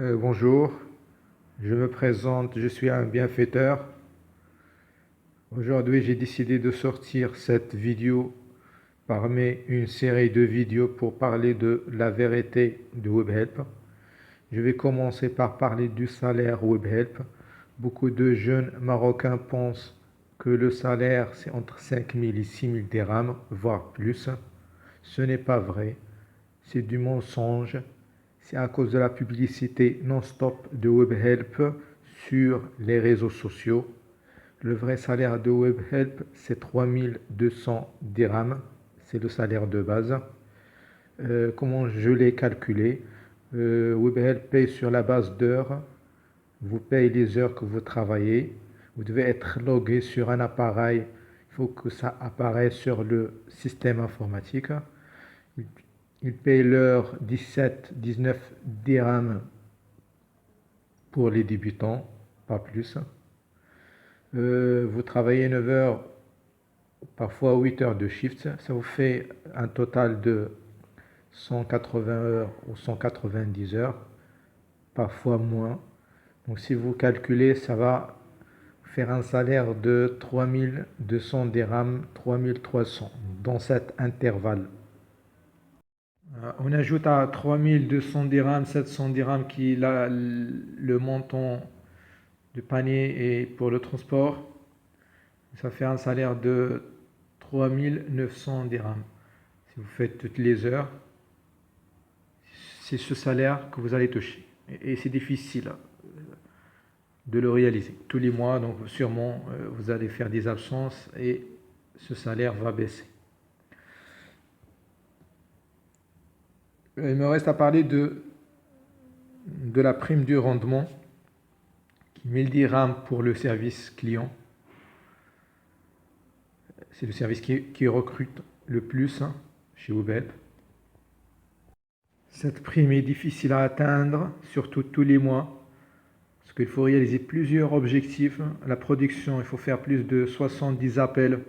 Bonjour, je me présente, je suis un bienfaiteur. Aujourd'hui, j'ai décidé de sortir cette vidéo parmi une série de vidéos pour parler de la vérité de Webhelp. Je vais commencer par parler du salaire Webhelp. Beaucoup de jeunes Marocains pensent que le salaire c'est entre 5 000 et 6 000 dirhams, voire plus. Ce n'est pas vrai, c'est du mensonge. C'est à cause de la publicité non-stop de Webhelp sur les réseaux sociaux. Le vrai salaire de Webhelp, c'est 3200 dirhams. C'est le salaire de base. Comment je l'ai calculé? Webhelp paye sur la base d'heures. Vous payez les heures que vous travaillez. Vous devez être logué sur un appareil. Il faut que ça apparaisse sur le système informatique. Il paye l'heure 17-19 dirhams pour les débutants, pas plus. Vous travaillez 9 heures, parfois 8 heures de shift. Ça vous fait un total de 180 heures ou 190 heures, parfois moins. Donc si vous calculez, ça va faire un salaire de 3200 dirhams, 3300 dans cet intervalle. On ajoute à 3200 dirhams, 700 dirhams qui est le montant de panier et pour le transport. Ça fait un salaire de 3900 dirhams. Si vous faites toutes les heures, c'est ce salaire que vous allez toucher. Et c'est difficile de le réaliser tous les mois, donc sûrement vous allez faire des absences et ce salaire va baisser. Il me reste à parler de la prime du rendement, qui est 1000 dirhams pour le service client. C'est le service qui recrute le plus chez Webhelp. Cette prime est difficile à atteindre, surtout tous les mois, parce qu'il faut réaliser plusieurs objectifs. La production, il faut faire plus de 70 appels,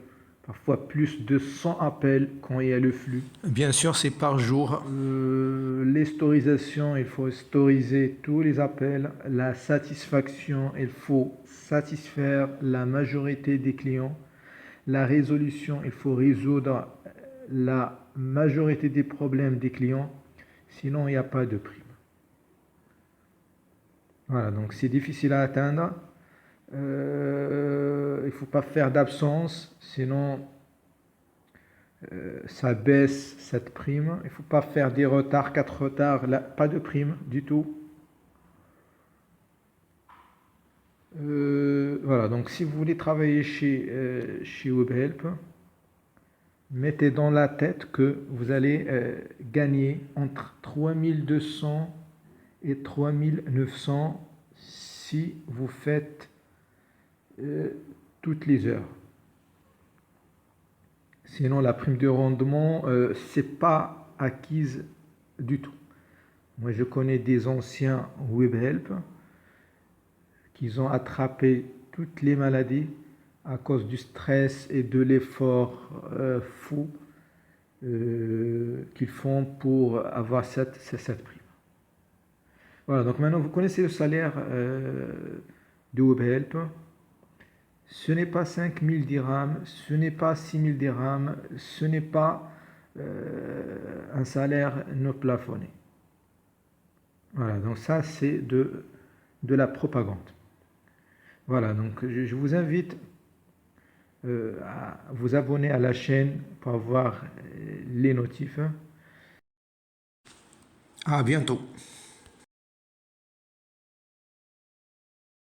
parfois plus de 100 appels quand il y a le flux. Bien sûr, c'est par jour. Les storisations, il faut storiser tous les appels. La satisfaction, il faut satisfaire la majorité des clients. La résolution, il faut résoudre la majorité des problèmes des clients. Sinon, il n'y a pas de prime. Voilà, donc c'est difficile à atteindre. Il ne faut pas faire d'absence, sinon ça baisse cette prime. Il ne faut pas faire des retards, 4 retards, là, pas de prime du tout. Voilà, donc si vous voulez travailler chez Webhelp, mettez dans la tête que vous allez gagner entre 3200 et 3900 si vous faites toutes les heures. Sinon, la prime de rendement, c'est pas acquise du tout. Moi, je connais des anciens Webhelp qui ont attrapé toutes les maladies à cause du stress et de l'effort fou qu'ils font pour avoir cette prime. Voilà, donc maintenant vous connaissez le salaire de Webhelp. Ce n'est pas 5000 dirhams, ce n'est pas 6000 dirhams, ce n'est pas un salaire non plafonné. Voilà, donc ça c'est de la propagande. Voilà, donc je vous invite à vous abonner à la chaîne pour avoir les notifs. À bientôt.